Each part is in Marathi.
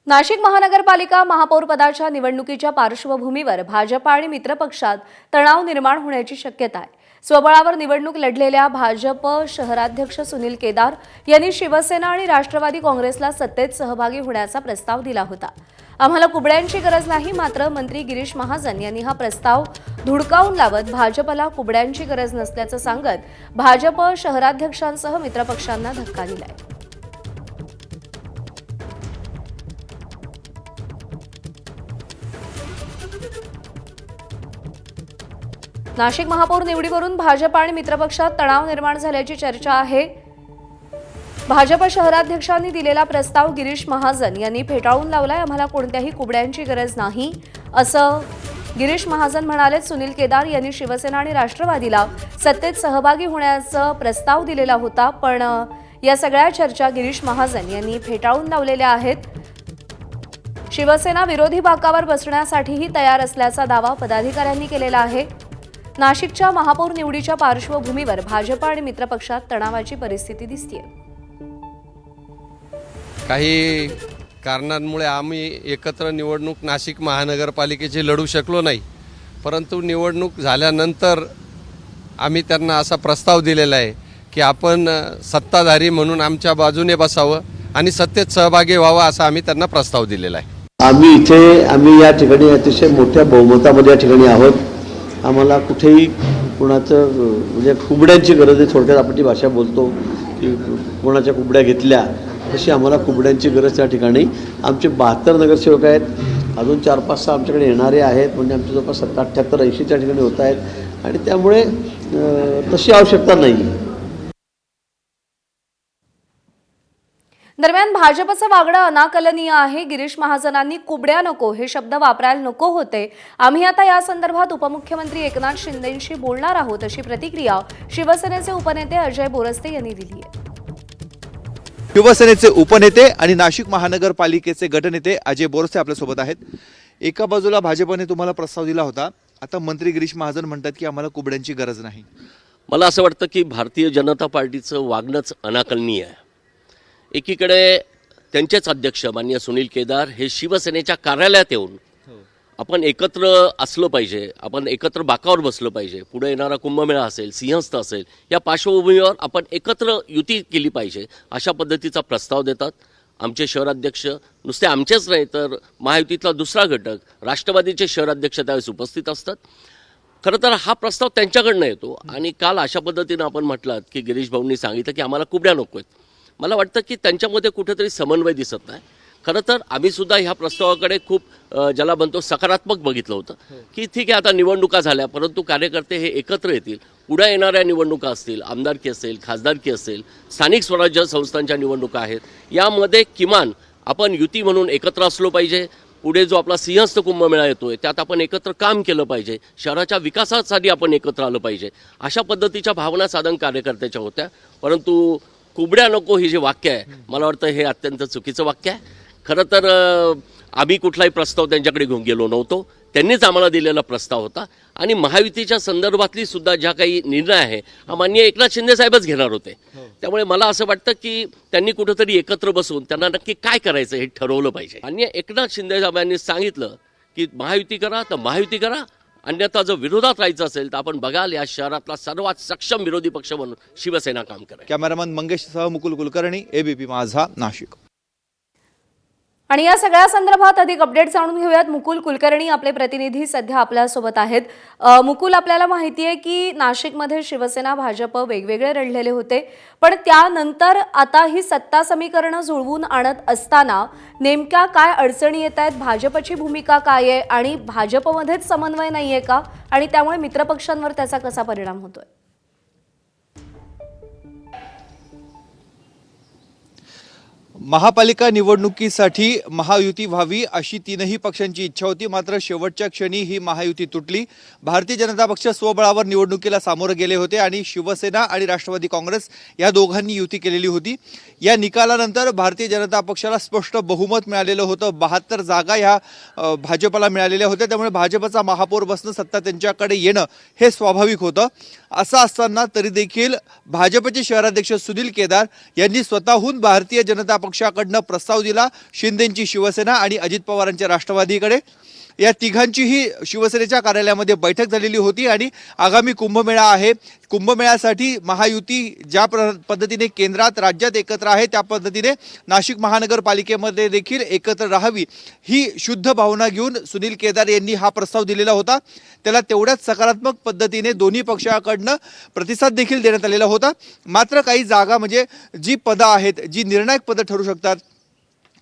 नाशिक महानगरपालिका महापौर पदाच्या निवडणुकीच्या पार्श्वभूमीवर भाजप आणि मित्रपक्षात तणाव निर्माण होण्याची शक्यता आहे। स्वबळावर निवडणूक लढलेल्या भाजप शहराध्यक्ष सुनील केदार यांनी शिवसेना आणि राष्ट्रवादी काँग्रेसला सत्तेत सहभागी होण्याचा प्रस्ताव दिला होता। आम्हाला कुबड्यांची गरज नाही, मात्र मंत्री गिरीश महाजन यांनी हा प्रस्ताव धुडकावून लावत भाजपला कुबड्यांची गरज नसल्याचं सांगत भाजप शहराध्यक्षांसह मित्रपक्षांना धक्का दिलाय। नाशिक महापौर निवडीवरून भाजप आणि मित्रपक्षात तणाव निर्माण झाल्याची चर्चा आहे। भाजप शहराध्यक्षांनी दिलेला प्रस्ताव गिरीश महाजन यांनी फेटाळून लावलाय। आम्हाला कोणत्याही कुबड्यांची गरज नाही असं गिरीश महाजन म्हणाले। सुनील केदार यांनी शिवसेना आणि राष्ट्रवादीला सत्तेत सहभागी होण्याचा प्रस्ताव दिलेला होता, पण या सगळ्या चर्चा गिरीश महाजन यांनी फेटाळून लावलेल्या आहेत। शिवसेना विरोधी बाकावर बसण्यासाठीही तयार असल्याचा दावा पदाधिकाऱ्यांनी केलेला आहे। नाशिकच्या महापौर निवडीच्या पार्श्वभूमीवर भाजप आणि मित्रपक्षात तणावाची परिस्थिती दिसतेय। काही कारणांमुळे आम्ही एकत्र निवडणूक नाशिक महानगरपालिकेची लढू शकलो नाही, परंतु निवडणूक झाल्यानंतर आम्ही त्यांना असा प्रस्ताव दिलेला आहे की आपण सत्ताधारी म्हणून आमच्या बाजूने बसावं आणि सत्तेत सहभागी व्हावं असा आम्ही त्यांना प्रस्ताव दिलेला आहे। आम्ही या ठिकाणी अतिशय मोठ्या बहुमतामध्ये या ठिकाणी आहोत। आम्हाला कुठेही कोणाचं म्हणजे कुबड्यांची गरज आहे। थोडक्यात आपण ती भाषा बोलतो की कोणाच्या कुबड्या घेतल्या, तशी आम्हाला कुबड्यांची गरज त्या ठिकाणी। आमचे 72 नगरसेवक आहेत, अजून 4-5-6 आमच्याकडे येणारे आहेत, म्हणजे आमचे जवळपास 70-78-80 त्या ठिकाणी होत आहेत आणि त्यामुळे तशी आवश्यकता नाही। दरम्यान भाजपचं वागणं अनाकलनीय आहे। गिरीश महाजनांनी कुबड्या नको हे शब्द वापरायला नको होते। आम्ही आता या संदर्भात उपमुख्यमंत्री एकनाथ शिंदेंशी बोलणार आहोत, अशी प्रतिक्रिया शिवसेनेचे उपनेते अजय बोरस्ते यांनी दिली आहे। शिवसेनेचे उपनेते आणि नाशिक महानगरपालिकेचे गटनेते अजय बोरस्ते आपल्यासोबत आहेत। एका बाजूला भाजपने तुम्हाला प्रस्ताव दिला होता, आता मंत्री गिरीश महाजन म्हणतात की आम्हाला कुबड्यांची गरज नाही। मला असं वाटतं की भारतीय जनता पार्टीचं वागणंच अनाकलनीय आहे। एकीकडे त्यांचेच अध्यक्ष माननीय सुनील केदार हे शिवसेनेच्या कार्यालयात येऊन आपण एकत्र असलो पाहिजे, आपण एकत्र बाकावर बसलो पाहिजे, पुढे येणारा कुंभमेळा असेल, सिंहस्थ असेल, या पार्श्वभूमीवर आपण एकत्र युती केली पाहिजे अशा पद्धतीचा प्रस्ताव देतात। आमचे शहराध्यक्ष नुसते आमचेच नाही तर महायुतीतला दुसरा घटक राष्ट्रवादीचे शहराध्यक्ष त्यावेळेस उपस्थित असतात। खरं तर हा प्रस्ताव त्यांच्याकडनं येतो आणि काल अशा पद्धतीनं आपण म्हटलात की गिरीश भाऊंनी सांगितलं की आम्हाला कुबड्या नको आहेत। मला वाटतं की त्यांच्यामध्ये कुठेतरी समन्वय दिसत नाही। खरं तर आम्ही सुद्धा ह्या प्रस्तावाकडे खूप ज्याला म्हणतो सकारात्मक बघितलं होतं की ठीक आहे, आता निवडणुका झाल्या, परंतु कार्यकर्ते हे एकत्र येतील, पुढे येणाऱ्या निवडणुका असतील, आमदारकी असेल, खासदारकी असेल, स्थानिक स्वराज्य संस्थांच्या निवडणुका आहेत, यामध्ये किमान आपण युती म्हणून एकत्र असलो पाहिजे। पुढे जो आपला सिंहस्थ कुंभमेळा येतोय त्यात आपण एकत्र काम केलं पाहिजे, शहराच्या विकासासाठी आपण एकत्र आलं पाहिजे, अशा पद्धतीच्या भावना साधन कार्यकर्त्याच्या होत्या। परंतु कुबड्या नको हे जे वाक्य आहे, मला वाटतं हे अत्यंत चुकीचं वाक्य आहे। खरं तर आम्ही कुठलाही प्रस्ताव त्यांच्याकडे घेऊन गेलो नव्हतो, त्यांनीच आम्हाला दिलेला प्रस्ताव होता आणि महायुतीच्या संदर्भातली सुद्धा ज्या काही निर्णय आहे हा माननीय एकनाथ शिंदे साहेबच घेणार होते। त्यामुळे मला असं वाटतं की त्यांनी कुठेतरी एकत्र बसून त्यांना नक्की काय करायचं हे ठरवलं पाहिजे। माननीय एकनाथ शिंदे साहेबांनी सांगितलं की महायुती करा तर महायुती करा, अन्यथा जर विरोधात राहायचं असेल तर आपण बघाल या शहरातला सर्वात सक्षम विरोधी पक्ष म्हणून शिवसेना काम करेल। कॅमेरामन मंगेशसह मुकुल कुलकर्णी, एबीपी माझा, नाशिक। आणि या सगळ्या संदर्भात अधिक अपडेट जाणून घेऊयात। मुकुल कुलकर्णी आपले प्रतिनिधी सध्या आपल्यासोबत आहेत। मुकुल, आपल्याला माहिती आहे की नाशिकमध्ये शिवसेना भाजप वेगवेगळे लढलेले होते, पण त्यानंतर आता ही सत्ता समीकरणं जुळवून आणत असताना नेमक्या काय अडचणी येत आहेत, भाजपची भूमिका काय आहे आणि भाजपमध्येच समन्वय नाहीये का, आणि त्यामुळे मित्रपक्षांवर त्याचा कसा परिणाम होतोय? महापालिका निवडणुकीसाठी महायुती व्हावी अशी तीनही पक्षांची इच्छा होती, मात्र शेवटच्या क्षणी ही महायुती तुटली। भारतीय जनता पक्ष स्वबळावर निवडणुकीला सामोरे गेले होते आणि शिवसेना आणि राष्ट्रवादी काँग्रेस या दोघांनी युती केलेली होती। या निकालानंतर भारतीय जनता पक्षाला स्पष्ट बहुमत मिळालेलं होतं। 72 जागा ह्या भाजपला मिळालेल्या होत्या, त्यामुळे भाजपचा महापौर बसणं, सत्ता त्यांच्याकडे येणं हे स्वाभाविक होतं। असं असताना तरी देखील भाजपचे शहराध्यक्ष सुनील केदार यांनी स्वतःहून भारतीय जनता पक्ष पक्षाकडनं प्रस्ताव दिला, शिंदेंची शिवसेना आणि अजित पवारांच्या राष्ट्रवादीकडे. या तिघांचीही शिवसेनेच्या कार्यालयामध्ये बैठक झालेली होती आणि आगामी कुंभमेळा आहे, कुंभमेळ्यासाठी महायुती ज्या पद्धतीने केंद्रात राज्यात एकत्र आहे त्या पद्धतीने नाशिक महानगरपालिकेमध्ये देखील एकत्र राहावी ही शुद्ध भावना घेऊन सुनील केदार यांनी हा प्रस्ताव दिलेला होता. त्याला तेवढ्याच सकारात्मक पद्धतीने दोन्ही पक्षाकडनं प्रतिसाद देखील देण्यात आलेला होता. मात्र काही जागा म्हणजे जी पदं आहेत, जी निर्णायक पदं ठरू शकतात,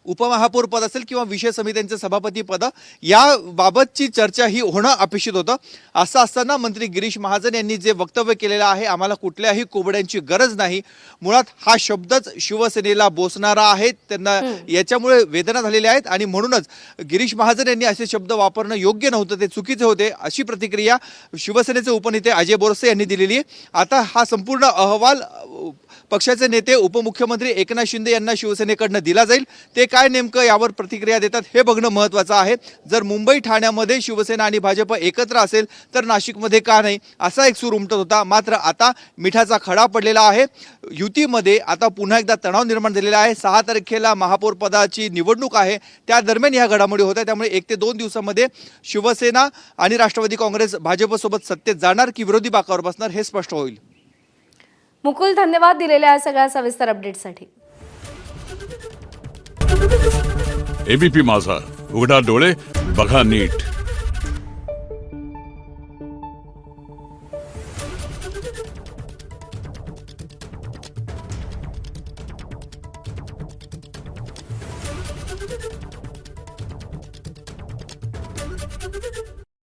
उपमहापौर पद असेल किंवा विषय समित्यांचे सभापती पद, याबाबतची चर्चा ही होणं अपेक्षित होतं. असं असताना मंत्री गिरीश महाजन यांनी जे वक्तव्य केलेलं आहे, आम्हाला कुठल्याही कुबड्यांची गरज नाही, मुळात हा शब्दच शिवसेनेला बोचणारा आहे, त्यांना याच्यामुळे वेदना झालेल्या आहेत आणि म्हणूनच गिरीश महाजन यांनी असे शब्द वापरणं योग्य नव्हतं, ते चुकीचे होते, अशी प्रतिक्रिया शिवसेनेचे उपनेते अजय बोरसे यांनी दिलेली आहे. आता हा संपूर्ण अहवाल पक्षाचे नेते उपमुख्यमंत्री एकनाथ शिंदे यांना शिवसेनेकडनं दिला जाईल. ते काय नेमकं यावर प्रतिक्रिया देतात हे बघणं महत्त्वाचं आहे. जर मुंबई ठाण्यामध्ये शिवसेना आणि भाजप एकत्र असेल तर नाशिकमध्ये का नाही, असा एक सूर उमटत होता. मात्र आता मिठाचा खडा पडलेला आहे. युतीमध्ये आता पुन्हा एकदा तणाव निर्माण झालेला आहे. 6 तारखेला महापौर पदाची निवडणूक आहे, त्या दरम्यान ह्या घडामोडी होत आहेत. त्यामुळे 1 ते 2 दिवसामध्ये शिवसेना आणि राष्ट्रवादी काँग्रेस भाजपसोबत सत्तेत जाणार की विरोधी बाकावर बसणार हे स्पष्ट होईल. मुकुल, धन्यवाद दिलेल्या या सगळ्या सविस्तर अपडेटसाठी. एबीपी माझा, उघडा डोळे बघा नीट.